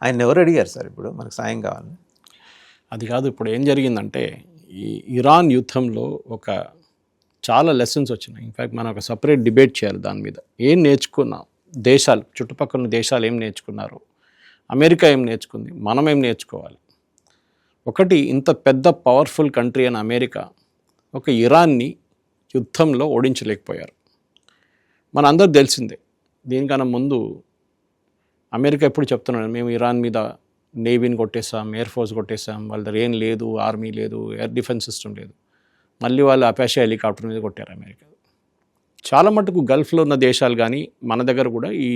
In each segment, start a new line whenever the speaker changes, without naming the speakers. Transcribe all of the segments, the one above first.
ఆయన ఎవరు అడిగారు సార్ ఇప్పుడు మనకు సాయం కావాలని?
అది కాదు, ఇప్పుడు ఏం జరిగిందంటే ఈ ఇరాన్ యుద్ధంలో ఒక చాలా లెసన్స్ వచ్చినాయి. ఇన్ఫ్యాక్ట్ మనం ఒక సపరేట్ డిబేట్ చేయాలి దాని మీద. ఏం నేర్చుకున్నాం దేశాలు, చుట్టుపక్కల దేశాలు ఏం నేర్చుకున్నారు, అమెరికా ఏం నేర్చుకుంది, మనం ఏం నేర్చుకోవాలి. ఒకటి, ఇంత పెద్ద పవర్ఫుల్ కంట్రీ అయిన అమెరికా ఒక ఇరాన్ని యుద్ధంలో ఓడించలేకపోయారు. మన అందరూ తెలిసిందే. దీనికన్నా ముందు అమెరికా ఎప్పుడు చెప్తున్నాడు, మేము ఇరాన్ మీద నేవీని కొట్టేసాం, ఎయిర్ ఫోర్స్ కొట్టేసాం, వాళ్ళ దగ్గర ఏం లేదు, ఆర్మీ లేదు, ఎయిర్ డిఫెన్స్ సిస్టమ్ లేదు. మళ్ళీ వాళ్ళు అపాషా హెలికాప్టర్ మీద కొట్టారు అమెరికా. చాలా మటుకు గల్ఫ్లో ఉన్న దేశాలు కానీ మన దగ్గర కూడా ఈ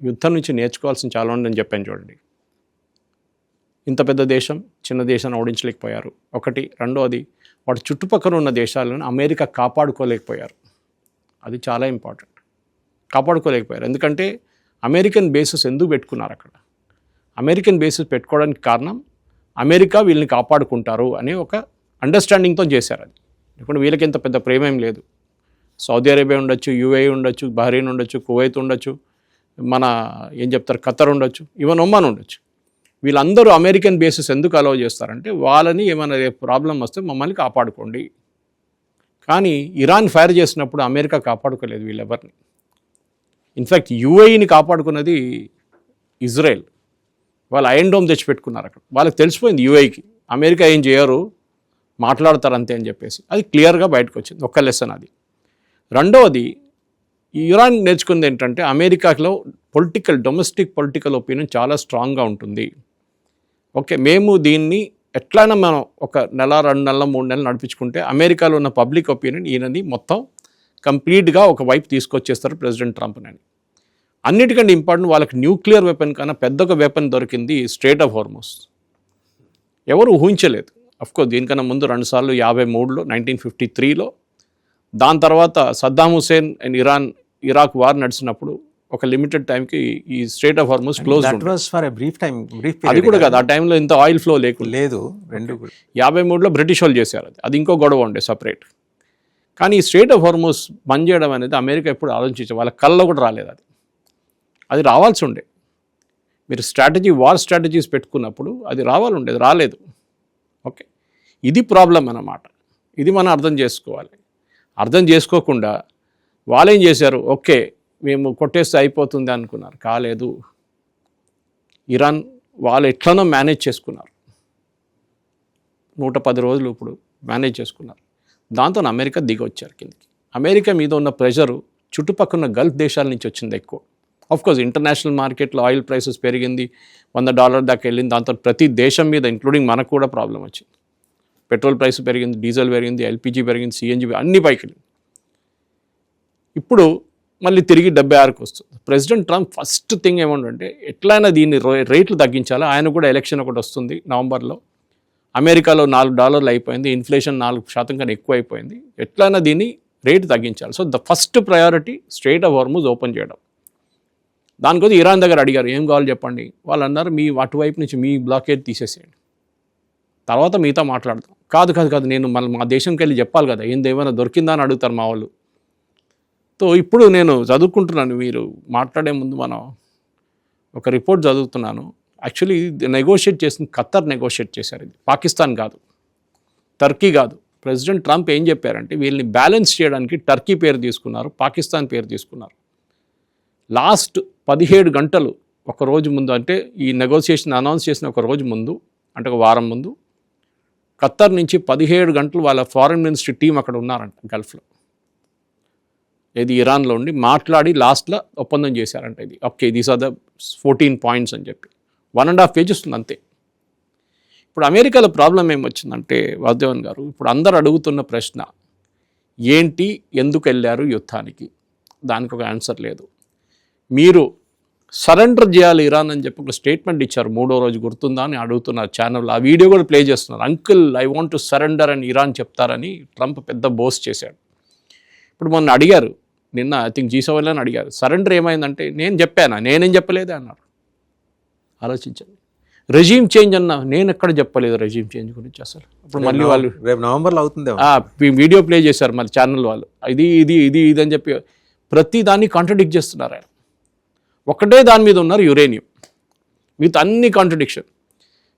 యుద్ధం నుంచి నేర్చుకోవాల్సిన చాలా ఉందని చెప్పాను చూడండి. ఇంత పెద్ద దేశం చిన్న దేశాన్ని ఓడించలేకపోయారు ఒకటి. రెండోది, వాటి చుట్టుపక్కల ఉన్న దేశాలను అమెరికా కాపాడుకోలేకపోయారు. అది చాలా ఇంపార్టెంట్. కాపాడుకోలేకపోయారు ఎందుకంటే అమెరికన్ బేసెస్ ఎందుకు పెట్టుకున్నారు అక్కడ. అమెరికన్ బేసెస్ పెట్టుకోవడానికి కారణం అమెరికా వీళ్ళని కాపాడుకుంటారు అనే ఒక అండర్స్టాండింగ్తో చేశారు. అది ఇప్పుడు వీళ్ళకి ఎంత పెద్ద ప్రేమ ఏం లేదు. సౌదీ అరేబియా ఉండొచ్చు, యూఏఈ ఉండొచ్చు, బహ్రెయిన్ ఉండొచ్చు, కువైత్ ఉండొచ్చు, మన ఏం చెప్తారు ఖతర్ ఉండొచ్చు, ఈవెన్ ఒమాన్ ఉండొచ్చు. వీళ్ళందరూ అమెరికన్ బేసెస్ ఎందుకు అలౌ చేస్తారంటే వాళ్ళని ఏమైనా ప్రాబ్లం వస్తే మమ్మల్ని కాపాడుకోండి. కానీ ఇరాన్ ఫైర్ చేసినప్పుడు అమెరికా కాపాడుకోలేదు వీళ్ళెవరిని. ఇన్ఫ్యాక్ట్ యూఏఈని కాపాడుకున్నది ఇజ్రాయెల్. వాళ్ళు ఐరన్ డోమ్ తెచ్చిపెట్టుకున్నారు అక్కడ. వాళ్ళకి తెలిసిపోయింది యూఏఈకి అమెరికా ఏం చేయరు, మాట్లాడతారు అంతే అని చెప్పేసి. అది క్లియర్గా బయటకు వచ్చింది. ఒక్క లెసన్ అది. రెండవది, ఇరాన్ నేర్చుకుంది ఏంటంటే అమెరికాలో డొమెస్టిక్ పొలిటికల్ ఒపీనియన్ చాలా స్ట్రాంగ్గా ఉంటుంది. ఓకే, మేము దీన్ని ఎట్లయినా మనం ఒక నెల, 2 నెలలు, 3 నెలలు నడిపించుకుంటే అమెరికాలో ఉన్న పబ్లిక్ ఒపీనియన్ ఈయనది మొత్తం కంప్లీట్గా ఒక వైపు తీసుకొచ్చేస్తారు ప్రెసిడెంట్ ట్రంప్ని అని. అన్నిటికంటే ఇంపార్టెంట్, వాళ్ళకి న్యూక్లియర్ వెపన్ కన్నా పెద్ద ఒక వెపన్ దొరికింది, స్ట్రెయిట్ ఆఫ్ హార్మజ్. ఎవరు ఊహించలేదు. అఫ్కోర్స్ దీనికన్నా ముందు 2 సార్లు 1953లో, 1953లో, దాని తర్వాత Saddam Hussein and Iraq war నడిచినప్పుడు ఒక లిమిటెడ్ టైంకి ఈ స్ట్రెయిట్ ఆఫ్ హార్మజ్ క్లోజ్. అది కూడా కాదు, ఆ టైంలో ఇంత ఆయిల్ ఫ్లో లేదు. 53లో బ్రిటిష్ వాళ్ళు చేశారు. అది ఇంకో గొడవ ఉండే సపరేట్. కానీ ఈ స్ట్రెయిట్ ఆఫ్ హార్మజ్ బంద్ చేయడం అనేది అమెరికా ఎప్పుడు ఆలోచించే, వాళ్ళ కళ్ళలో కూడా రాలేదు. అది రావాల్సి ఉండే. మీరు వార్ స్ట్రాటజీస్ పెట్టుకున్నప్పుడు అది రావాలి ఉండేది, రాలేదు. ఓకే, ఇది ప్రాబ్లం అన్నమాట. ఇది మనం అర్థం చేసుకోవాలి. అర్థం చేసుకోకుండా వాళ్ళేం చేశారు, ఓకే మేము కొట్టేస్తే అయిపోతుంది అనుకున్నారు. కాలేదు. ఇరాన్ వాళ్ళు ఎట్లనో మేనేజ్ చేసుకున్నారు. 110 రోజులు ఇప్పుడు మేనేజ్ చేసుకున్నారు. దాంతో అమెరికా దిగొచ్చారు కిందకి. అమెరికా మీద ఉన్న ప్రెషరు చుట్టుపక్కల ఉన్న గల్ఫ్ దేశాల నుంచి వచ్చింది ఎక్కువ. ఆఫ్కోర్స్ ఇంటర్నేషనల్ మార్కెట్లో ఆయిల్ ప్రైసెస్ పెరిగింది, $100 దాకా వెళ్ళింది. దాంతో ప్రతి దేశం మీద ఇంక్లూడింగ్ మనకు కూడా ప్రాబ్లం వచ్చింది. పెట్రోల్ ప్రైస్ పెరిగింది, డీజిల్ పెరిగింది, ఎల్పిజి పెరిగింది, సిఎన్జి అన్ని పైకి వెళ్ళింది. ఇప్పుడు మళ్ళీ తిరిగి 76కి వస్తుంది. ప్రెసిడెంట్ ట్రంప్ ఫస్ట్ థింగ్ ఏమంటే ఎట్లయినా దీన్ని రేట్లు తగ్గించాలా. ఆయన కూడా ఎలక్షన్ ఒకటి వస్తుంది నవంబర్లో. అమెరికాలో $4 అయిపోయింది, ఇన్ఫ్లేషన్ 4% కన్నా ఎక్కువ అయిపోయింది. ఎట్లయినా దీన్ని రేటు తగ్గించాలి. So the first priority strait of Hormuz open చేయడం. దానికోసం ఇరాన్ దగ్గర అడిగారు, ఏం కావాలి చెప్పండి. వాళ్ళు అన్నారు, మీ అటువైపు నుంచి మీ బ్లాకేజ్ తీసేసేయండి, తర్వాత మీతో మాట్లాడతాం. కాదు నేను మళ్ళీ మా దేశంకి వెళ్ళి చెప్పాలి కదా, ఏమైనా దొరికిందా అని అడుగుతారు మా వాళ్ళు. సో ఇప్పుడు నేను చదువుకుంటున్నాను, మీరు మాట్లాడే ముందు మనం ఒక రిపోర్ట్ చదువుతున్నాను. యాక్చువల్లీ నెగోషియేట్ చేసింది ఖతర్ నెగోషియేట్ చేశారు. ఇది పాకిస్తాన్ కాదు, టర్కీ కాదు. ప్రెసిడెంట్ ట్రంప్ ఏం చెప్పారంటే వీళ్ళని బ్యాలెన్స్ చేయడానికి టర్కీ పేరు తీసుకున్నారు, పాకిస్తాన్ పేరు తీసుకున్నారు. లాస్ట్ 17 గంటలు ఒక రోజు ముందు, అంటే ఈ నెగోషియేషన్ అనౌన్స్ చేసిన ఒక రోజు ముందు, అంటే ఒక వారం ముందు, ఖతర్ నుంచి 17 గంటలు వాళ్ళ ఫారెన్ మినిస్ట్రీ టీం అక్కడ ఉన్నారంట గల్ఫ్లో. ఇది ఇరాన్లో ఉండి మాట్లాడి లాస్ట్లో ఒప్పందం చేశారంట. ఇది okay, these are the 14 points అని చెప్పి 1.5 పేజెస్ ఉంది అంతే. ఇప్పుడు అమెరికాలో ప్రాబ్లం ఏమొచ్చిందంటే వాసుదేవన్ గారు, ఇప్పుడు అందరు అడుగుతున్న ప్రశ్న ఏంటి, ఎందుకు వెళ్ళారు యుద్ధానికి? దానికి ఒక ఆన్సర్ లేదు. మీరు సరెండర్ చేయాలి ఇరాన్ అని చెప్పి ఒక స్టేట్మెంట్ ఇచ్చారు 3వ రోజు, గుర్తుందా అని అడుగుతున్నారు ఛానల్. ఆ వీడియో కూడా ప్లే చేస్తున్నారు. Uncle I want to surrender అని ఇరాన్ చెప్తారని ట్రంప్ పెద్ద బోస్ట్ చేశాడు. ఇప్పుడు మొన్న అడిగారు, నిన్న ఐ థింక్ G7 అని అడిగారు, సరెండర్ ఏమైందంటే నేను చెప్పానా, నేనేం చెప్పలేదే అన్నారు. ఆలోచించండి. రెజీమ్ చేంజ్ అన్నా, నేను ఎక్కడ చెప్పలేదు రెజీమ్ చేంజ్ గురించి అసలు. ఇప్పుడు మళ్ళీ వాళ్ళు
రేపు నవంబర్లో అవుతుంది
వీడియో ప్లే చేశారు మళ్ళీ ఛానల్ వాళ్ళు, ఇది అని చెప్పి ప్రతి దాన్ని కాంట్రడిక్ట్ చేస్తున్నారు. ఆయన ఒకటే దాని మీద ఉన్నారు, యురేనియం. విత్ అన్ని కాంట్రడిక్షన్.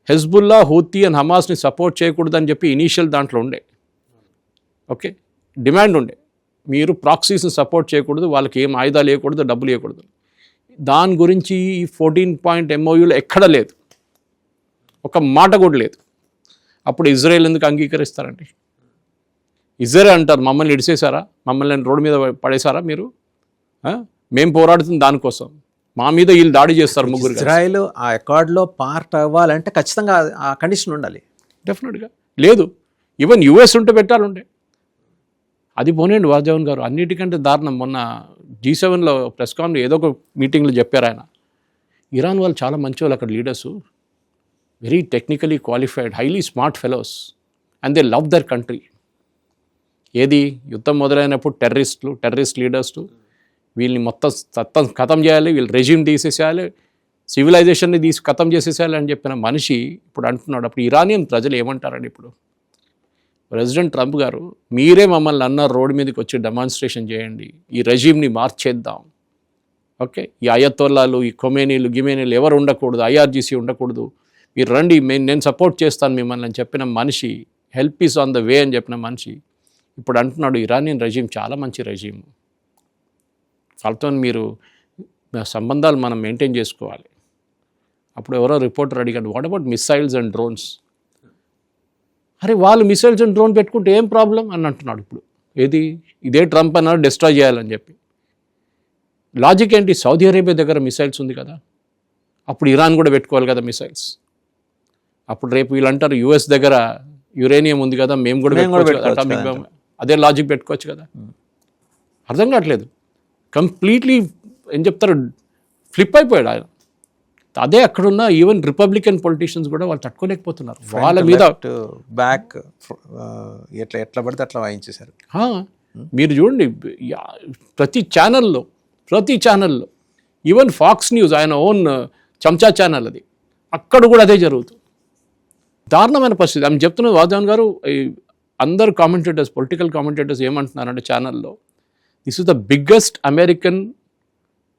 హెజ్బుల్లా, హూతీ అండ్ హమాస్ని సపోర్ట్ చేయకూడదని చెప్పి ఇనీషియల్ దాంట్లో ఉండే, ఓకే, డిమాండ్ ఉండే, మీరు ప్రాక్సీస్ని సపోర్ట్ చేయకూడదు, వాళ్ళకి ఏం ఆయుధాలు వేయకూడదు, డబ్బులు వేయకూడదు. దాని గురించి ఈ 14 పాయింట్ MOUలో ఎక్కడ లేదు, ఒక మాట కూడా లేదు. అప్పుడు ఇజ్రాయెల్ ఎందుకు అంగీకరిస్తారండి? ఇజ్రాయెల్ అంటారు మమ్మల్ని ఇడిసేశారా, మమ్మల్ని రోడ్డు మీద పడేశారా మీరు, మేము పోరాడుతుంది దానికోసం, మా మీద వీళ్ళు దాడి చేస్తారు ముగ్గురు.
ఇజ్రాయెల్ ఆ అకార్డులో పార్ట్ అవ్వాలంటే ఖచ్చితంగా ఆ కండిషన్ ఉండాలి.
డెఫినెట్గా లేదు. ఈవెన్ US ఉంటే పెట్టాలంటే అది పోనేండి వాజవన్ గారు. అన్నిటికంటే దారుణం, మొన్న G7లో ప్రెస్ కాన్ ఏదో ఒక మీటింగ్లో చెప్పారు ఆయన, ఇరాన్ వాళ్ళు చాలా మంచి వాళ్ళు అక్కడ leaders, very technically qualified, highly smart fellows, and they love their country. ఏది యుద్ధం మొదలైనప్పుడు టెర్రరిస్ట్ లీడర్స్ వీళ్ళని మొత్తం ఖతం చేయాలి, వీళ్ళు రెజ్యూమ్ తీసేసేయాలి, సివిలైజేషన్ని ఖతం చేసేసేయాలి అని చెప్పిన మనిషి ఇప్పుడు అంటున్నాడు. అప్పుడు ఇరానియన్ ప్రజలు ఏమంటారండి? ఇప్పుడు ప్రెసిడెంట్ ట్రంప్ గారు, మీరే మమ్మల్ని అన్నారు రోడ్డు మీదకి వచ్చి డెమాన్స్ట్రేషన్ చేయండి, ఈ రెజ్యూమ్ని మార్చేద్దాం, ఓకే, ఈ అయతోల్లాలు, ఈ గిమేనీలు ఎవరు ఉండకూడదు, IRGC ఉండకూడదు, మీరు రండి, నేను సపోర్ట్ చేస్తాను మిమ్మల్ని అని చెప్పిన మనిషి, help is on the way అని చెప్పిన మనిషి ఇప్పుడు అంటున్నాడు ఇరానియన్ రెజ్యూమ్ చాలా మంచి రెజ్యూమ్, వాళ్ళతో మీరు సంబంధాలు మనం మెయింటైన్ చేసుకోవాలి. అప్పుడు ఎవరో రిపోర్టర్ అడిగాడు, what about missiles and drones? అరే వాళ్ళు మిసైల్స్ అండ్ డ్రోన్ పెట్టుకుంటే ఏం ప్రాబ్లం అని అంటున్నాడు. ఇప్పుడు ఏది ఇదే ట్రంప్ అన్నాడు డిస్ట్రాయ్ చేయాలని చెప్పి. లాజిక్ ఏంటి? సౌదీ అరేబియా దగ్గర మిసైల్స్ ఉంది కదా, అప్పుడు ఇరాన్ కూడా పెట్టుకోవాలి కదా మిసైల్స్. అప్పుడు రేపు వీళ్ళు అంటారు US దగ్గర యురేనియం ఉంది కదా, మేము కూడా పెట్టుకోవచ్చు, అదే లాజిక్ పెట్టుకోవచ్చు కదా. అర్థం కావట్లేదు, కంప్లీట్లీ ఏం చెప్తారు, ఫ్లిప్ అయిపోయాడు ఆయన. అదే అక్కడున్న ఈవెన్ రిపబ్లికన్ పొలిటీషియన్స్ కూడా వాళ్ళు తట్టుకోలేకపోతున్నారు వాళ్ళ మీద.
బ్యాక్ ఎట్లా పడితే అట్లా వాయించేశారు.
మీరు చూడండి ప్రతి ఛానల్లో ఈవెన్ ఫాక్స్ న్యూస్ ఆయన ఓన్ చెంచా ఛానల్ అది, అక్కడ కూడా అదే జరుగుతుంది. దారుణమైన పరిస్థితి. ఆమె చెప్తున్నది వాజాన్ గారు, అందరు కామెంటేటర్స్, పొలిటికల్ కామెంటేటర్స్ ఏమంటున్నారంటే ఛానల్లో, this is the biggest American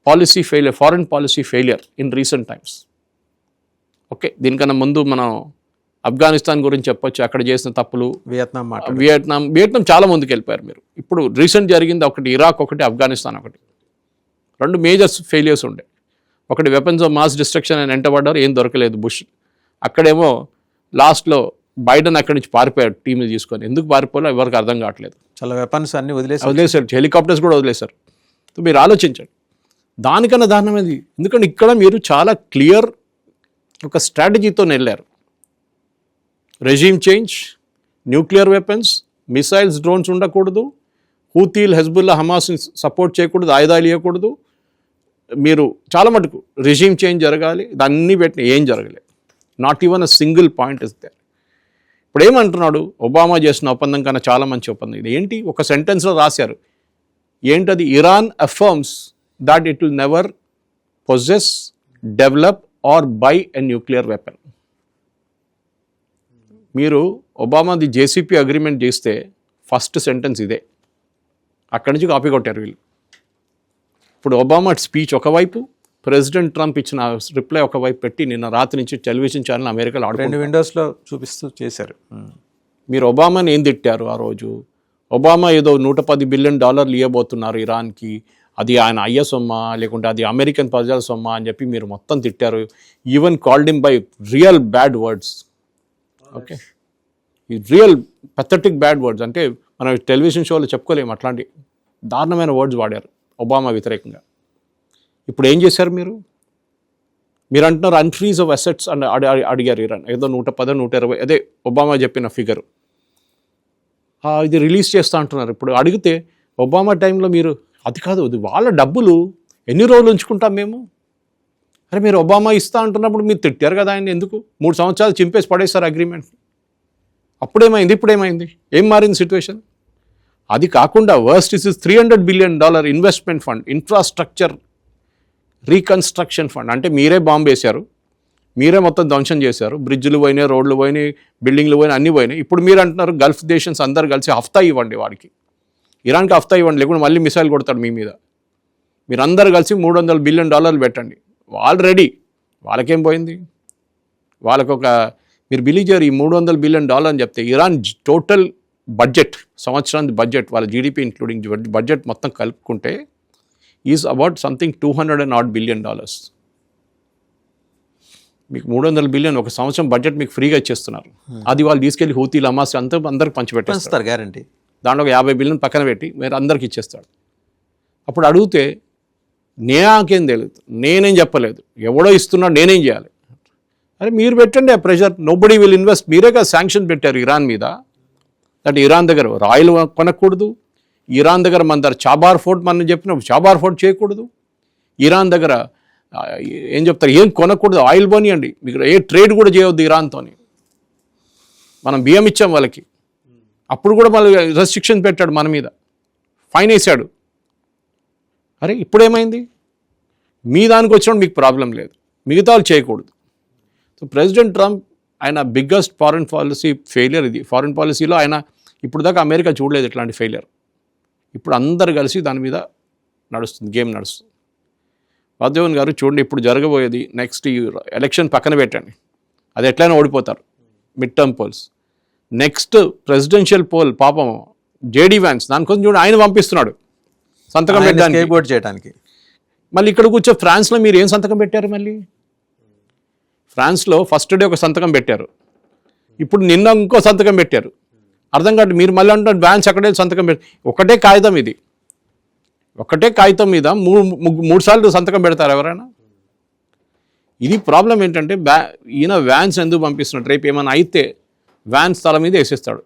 policy failure, foreign policy failure in recent times. Okay, దీనికన్నా ముందు మనం ఆఫ్ఘనిస్తాన్ గురించి చెప్పొచ్చు, అక్కడ చేసిన తప్పులు, వియత్నాం చాలా ముందుకు వెళ్ళిపోయారు మీరు. ఇప్పుడు రీసెంట్ జరిగింది ఒకటి ఇరాక్, ఒకటి ఆఫ్ఘనిస్తాన్, ఒకటి 2 మేజర్ ఫెయిలియర్స్ ఉండే. ఒకటి వెపన్స్ ఆఫ్ మాస్ డిస్ట్రక్షన్ అని ఎంటబడ్డారు, ఏం దొరకలేదు బుష్. అక్కడేమో లాస్ట్లో బైడెన్ అక్కడి నుంచి పారిపోయాడు టీంని తీసుకొని. ఎందుకు పారిపోయాలో ఎవరికి అర్థం కావట్లేదు.
చాలా వెపన్స్ అన్ని
వదిలేశారు, హెలికాప్టర్స్ కూడా వదిలేశారు. సో మీరు ఆలోచించండి, దానికన్నా దారుణమైనది. ఎందుకంటే ఇక్కడ మీరు చాలా క్లియర్ ఒక స్ట్రాటజీతో వెళ్ళారు. Resume change, nuclear weapons, missiles, drones ఉండకూడదు, హూతీలు, హెజ్బుల్లా, హమాస్ని సపోర్ట్ చేయకూడదు, ఆయుధాలు ఇవ్వకూడదు, మీరు చాలా మటుకు రెజ్యూమ్ చేంజ్ జరగాలి. దాన్ని పెట్టిన ఏం జరగలేదు. Not even a single point is there. ఇప్పుడు ఏమంటున్నాడు, ఒబామా చేసిన ఒప్పందం కన్నా చాలా మంచి ఒప్పందం ఇది. ఏంటి? ఒక సెంటెన్స్లో రాశారు. ఏంటది? Iran affirms that it will never possess, develop or buy a nuclear weapon. మీరు ఒబామాది JCP అగ్రిమెంట్ చేస్తే ఫస్ట్ సెంటెన్స్ ఇదే, అక్కడి నుంచి కాపీ కొట్టారు వీళ్ళు. ఇప్పుడు ఒబామా స్పీచ్ ఒకవైపు, ప్రెసిడెంట్ ట్రంప్ ఇచ్చిన రిప్లై ఒకవైపు పెట్టి నిన్న రాత్రి నుంచి టెలివిజన్ ఛానల్ అమెరికాలో
2 విండోస్లో చూపిస్తూ చేశారు.
మీరు ఒబామాని ఏం తిట్టారు ఆ రోజు? ఒబామా ఏదో $110 బిలియన్ ఇవ్వబోతున్నారు ఇరాన్కి, అది ఆయన అయ్య సొమ్మా లేకుంటే అది అమెరికన్ ప్రజల సొమ్మా అని చెప్పి మీరు మొత్తం తిట్టారు. Even called him by real bad words. Okay, ఈ రియల్ పెథటిక్ బ్యాడ్ వర్డ్స్ అంటే మనం టెలివిజన్ షోలో చెప్పుకోలేము, అట్లాంటి దారుణమైన వర్డ్స్ వాడారు ఒబామా వ్యతిరేకంగా. ఇప్పుడు ఏం చేశారు మీరు అంటున్నారు అన్ఫ్రీజ్ ఆఫ్ అసెట్స్ అని అడిగారు ఇరాన్, ఏదో 110, 120 అదే ఒబామా చెప్పిన ఫిగర్, ఇది రిలీజ్ చేస్తా అంటున్నారు. ఇప్పుడు అడిగితే ఒబామా టైంలో మీరు అది కాదు, అది వాళ్ళ డబ్బులు ఎన్ని రోజులు ఉంచుకుంటాం మేము. అరే మీరు ఒబామా ఇస్తా అంటున్నప్పుడు మీరు తిట్టారు కదా ఆయన, ఎందుకు 3 సంవత్సరాలు చింపేసి పడేస్తారు అగ్రిమెంట్. అప్పుడేమైంది, ఇప్పుడేమైంది, ఏం మారింది సిచ్యువేషన్? అది కాకుండా worst is $300 billion investment fund, infrastructure reconstruction fund. అంటే మీరే బాంబు వేశారు, మీరే మొత్తం ధ్వంసం చేశారు, బ్రిడ్జ్లు పోయినాయి, రోడ్లు పోయినాయి, బిల్డింగ్లు పోయినాయి, అన్నీ పోయినాయి. ఇప్పుడు మీరు అంటున్నారు గల్ఫ్ దేశన్స్ అందరు కలిసి హఫ్తా ఇవ్వండి వాడికి, ఇరాన్కి హఫ్తా ఇవ్వండి, లేకుండా మళ్ళీ మిసైల్ కొడతాడు మీ మీద. మీరందరూ కలిసి $300 బిలియన్ పెట్టండి. ఆల్రెడీ వాళ్ళకేం పోయింది? వాళ్ళకొక మీరు బిలీవ్ చేయరు, ఈ $300 బిలియన్ అని చెప్తే ఇరాన్ టోటల్ బడ్జెట్, సంవత్సరానికి బడ్జెట్, వాళ్ళ జీడిపి ఇంక్లూడింగ్ బడ్జెట్ మొత్తం కలుపుకుంటే ఈజ్ అబౌట్ సంథింగ్ $200 బిలియన్. మీకు 300 బిలియన్ ఒక సంవత్సరం బడ్జెట్ మీకు ఫ్రీగా ఇచ్చేస్తున్నారు. అది వాళ్ళు తీసుకెళ్ళి హూతీలు, హమాస్ అంతా అందరికి పంచిపెట్టేస్తారు
గ్యారంటీ.
దాంట్లో ఒక 50 బిలియన్ పక్కన పెట్టి మీరు అందరికి ఇచ్చేస్తాడు. అప్పుడు అడిగితే నాకేం తెలియదు, నేనేం చెప్పలేదు, ఎవడో ఇస్తున్నాడు, నేనేం చేయాలి? అరే మీరు పెట్టండి ఆ ప్రెషర్, నోబడీ విల్ ఇన్వెస్ట్. మీరే కదా శాంక్షన్ పెట్టారు ఇరాన్ మీద, దట్ ఇరాన్ దగ్గర రాయిల్ కొనకూడదు, ఇరాన్ దగ్గర మన దగ్గర చాబార్ ఫోర్ట్ మనం చెప్పినప్పుడు చాబార్ ఫోర్ట్ చేయకూడదు, ఇరాన్ దగ్గర ఏం చెప్తారు ఏం కొనకూడదు, ఆయిల్ పోనీయండి, మీకు ఏ ట్రేడ్ కూడా చేయవద్దు ఇరాన్తో. మనం బియ్యం ఇచ్చాం వాళ్ళకి, అప్పుడు కూడా మళ్ళీ రెస్ట్రిక్షన్ పెట్టాడు మన మీద, ఫైన్ వేసాడు. అరే ఇప్పుడేమైంది? మీ దానికి వచ్చినప్పుడు మీకు ప్రాబ్లం లేదు, మిగతా వాళ్ళు చేయకూడదు. సో ప్రెసిడెంట్ ట్రంప్ ఆయన బిగ్గెస్ట్ ఫారిన్ పాలసీ ఫెయిలియర్ ఇది. ఫారిన్ పాలసీలో ఆయన ఇప్పుడు దాకా అమెరికా చూడలేదు ఇట్లాంటి ఫెయిలియర్. ఇప్పుడు అందరు కలిసి దాని మీద నడుస్తుంది, గేమ్ నడుస్తుంది. వాసుదేవన్ గారు చూడండి, ఇప్పుడు జరగబోయేది నెక్స్ట్ ఎలక్షన్ పక్కన పెట్టండి, అది ఎట్లయినా ఓడిపోతారు mid term polls. Next presidential poll పాపం జేడీ వ్యాన్స్ దానికోసం చూడండి ఆయన పంపిస్తున్నాడు సంతకం
చేయడానికి.
మళ్ళీ ఇక్కడ కూర్చో ఫ్రాన్స్లో మీరు ఏం సంతకం పెట్టారు? మళ్ళీ ఫ్రాన్స్లో ఫస్ట్ డే ఒక సంతకం పెట్టారు, ఇప్పుడు నిన్న ఇంకో సంతకం పెట్టారు. అర్థం కాదు, మీరు మళ్ళీ అంటారు వ్యాన్స్ అక్కడే సంతకం పెట్టి, ఒకటే కాగితం ఇది, ఒకటే కాగితం మీద మూడు సార్లు సంతకం పెడతారు ఎవరైనా? ఇది ప్రాబ్లం ఏంటంటే ఈయన వ్యాన్స్ ఎందుకు పంపిస్తున్నాడు? రేపు ఏమైనా అయితే వ్యాన్స్ తల మీద వేసేస్తాడు.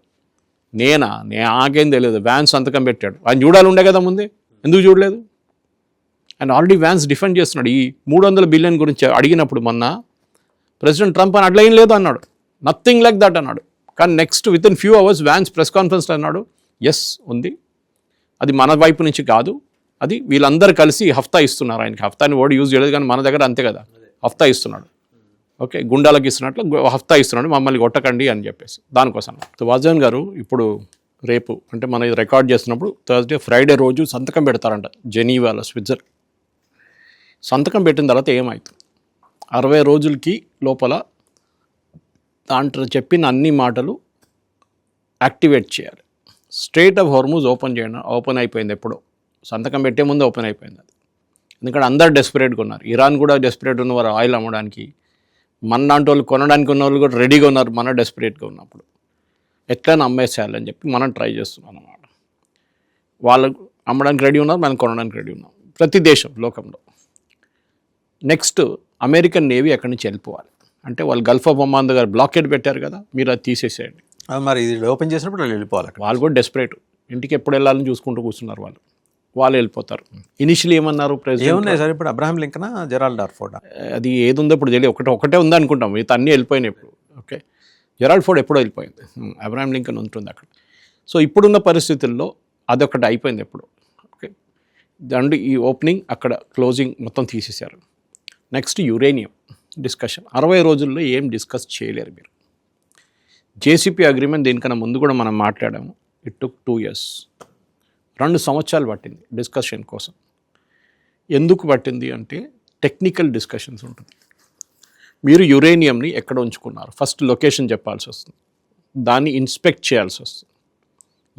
నాకేం తెలియదు, వ్యాన్స్ సంతకం పెట్టాడు, ఆయన చూడాలి ఉండే కదా ముందే, ఎందుకు చూడలేదు? అండ్ ఆల్రెడీ వ్యాన్స్ డిఫెండ్ చేస్తున్నాడు. ఈ 300 బిలియన్ గురించి అడిగినప్పుడు మొన్న ప్రెసిడెంట్ ట్రంప్ అని అట్లా ఏం లేదు అన్నాడు, నథింగ్ లైక్ దట్ అన్నాడు. కానీ next within few hours Vance press కాన్ఫరెన్స్లో అన్నాడు, ఎస్ ఉంది, అది మన వైపు నుంచి కాదు, అది వీళ్ళందరూ కలిసి హఫ్తా ఇస్తున్నారు ఆయనకి. హఫ్తాని వర్డ్ యూజ్ చేయలేదు కానీ మన దగ్గర అంతే కదా, హఫ్తా ఇస్తున్నాడు. ఓకే, గుండాలకు ఇస్తున్నట్లు హఫ్తా ఇస్తున్నాడు, మమ్మల్ని కొట్టకండి అని చెప్పేసి దానికోసం. సో వాసుదేవన్ గారు ఇప్పుడు రేపు అంటే మనం ఇది రికార్డ్ చేస్తున్నప్పుడు థర్స్డే, ఫ్రైడే రోజు సంతకం పెడతారంట జెనీవాలో, స్విట్జర్లాండ్. సంతకం పెట్టిన తర్వాత ఏమవుతుంది? 60 రోజులకి లోపల దాంట్లో చెప్పిన అన్ని మాటలు యాక్టివేట్ చేయాలి. స్ట్రైట్ ఆఫ్ హార్మూజ్ ఓపెన్ అయిపోయింది ఎప్పుడో, సంతకం పెట్టే ముందు ఓపెన్ అయిపోయింది అది. ఎందుకంటే అందరు డెస్పరేట్గా ఉన్నారు, ఇరాన్ కూడా డెస్పరేట్ ఉన్నవారు ఆయిల్ అమ్మడానికి, మన లాంటి వాళ్ళు కొనడానికి ఉన్న వాళ్ళు కూడా రెడీగా ఉన్నారు, మన డెస్పరేట్గా ఉన్నప్పుడు ఎట్లయినా అమ్మేసేయాలని చెప్పి మనం ట్రై చేస్తున్నాం అన్నమాట. వాళ్ళు అమ్మడానికి రెడీ ఉన్నారు, మనం కొనడానికి రెడీ ఉన్నాం, ప్రతి దేశం లోకంలో. నెక్స్ట్ అమెరికన్ నేవీ అక్కడి నుంచి వెళ్ళిపోవాలి. అంటే వాళ్ళు గల్ఫ్ ఆఫ్ ఒమాన్ దగ్గర బ్లాకేడ్ పెట్టారు కదా, మీరు అది తీసేసేయండి.
మరి ఇది ఓపెన్ చేసినప్పుడు వాళ్ళు వెళ్ళిపోవాలి.
వాళ్ళు కూడా డెస్పరేట్, ఇంటికి ఎప్పుడు వెళ్ళాలని చూసుకుంటూ కూర్చున్నారు వాళ్ళు వెళ్ళిపోతారు. ఇనిషియలీ ఏమన్నారు
ప్రెసిడెంట్ సార్, ఇప్పుడు అబ్రహాం లింకన్, జెరాల్డ్ డార్ఫోర్డ్,
అది ఏది ఉందో ఇప్పుడు తెలియదు, ఒకటే ఉంది అనుకుంటాం, మిగతా అన్నీ వెళ్ళిపోయినాయి ఇప్పుడు. ఓకే, జెరాల్డ్ ఫోర్డ్ ఎప్పుడో వెళ్ళిపోయింది, అబ్రహాం లింకన్ ఉంటుంది అక్కడ. సో ఇప్పుడున్న పరిస్థితుల్లో అదొకటి అయిపోయింది ఎప్పుడు. ఓకే, దాంట్లో ఈ ఓపెనింగ్ అక్కడ క్లోజింగ్ మొత్తం తీసేశారు. Next uranium discussion. 60 రోజుల్లో ఏం డిస్కస్ చేయలేరు మీరు. జేసీపీ అగ్రిమెంట్ దీనికన్నా ముందు కూడా మనం మాట్లాడాము, ఇట్ టుక్ 2 years, 2 సంవత్సరాలు పట్టింది డిస్కషన్ కోసం. ఎందుకు పట్టింది అంటే టెక్నికల్ డిస్కషన్స్ ఉంటుంది. మీరు యురేనియంని ఎక్కడ ఉంచుకున్నారు, ఫస్ట్ లొకేషన్ చెప్పాల్సి వస్తుంది, దాన్ని ఇన్స్పెక్ట్ చేయాల్సి వస్తుంది.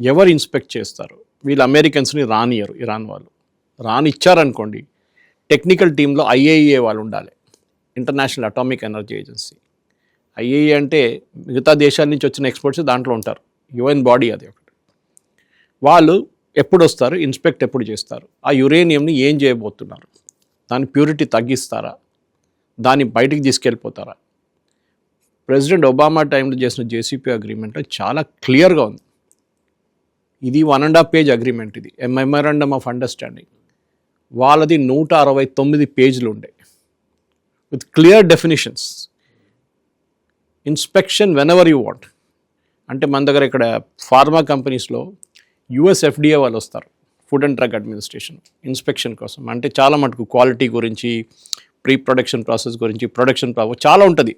ఎవరు ఇన్స్పెక్ట్ చేస్తారు? వీళ్ళు అమెరికన్స్ని రానియరు, ఇరాన్ వాళ్ళు. రానిచ్చారనుకోండి, టెక్నికల్ టీంలో IAEA వాళ్ళు ఉండాలి, international atomic energy agency. IAEA అంటే మిగతా దేశాల నుంచి వచ్చిన ఎక్స్పర్ట్స్ దాంట్లో ఉంటారు, UN బాడీ అది ఒకటి. వాళ్ళు ఎప్పుడు వస్తారు, ఇన్స్పెక్ట్ ఎప్పుడు చేస్తారు, ఆ యురేనియంని ఏం చేయబోతున్నారు, దాని ప్యూరిటీ తగ్గిస్తారా, దాన్ని బయటికి తీసుకెళ్ళిపోతారా? ప్రెసిడెంట్ ఒబామా టైంలో చేసిన జేసీపీ అగ్రిమెంట్లో చాలా క్లియర్గా ఉంది. ఇది 1.5 page అగ్రిమెంట్, ఇది మెమరాండమ్ ఆఫ్ అండర్స్టాండింగ్. వాళ్ళది 169 పేజీలు ఉండే with clear definitions. Inspection when ever you want. అంటే మన దగ్గర ఇక్కడ ఫార్మా కంపెనీస్లో US FDA వాళ్ళు వస్తారు, food and drug administration, inspection కోసం. అంటే చాలా మటుకు క్వాలిటీ గురించి, ప్రీ ప్రొడక్షన్ ప్రాసెస్ గురించి, ప్రొడక్షన్ చాలా ఉంటుంది.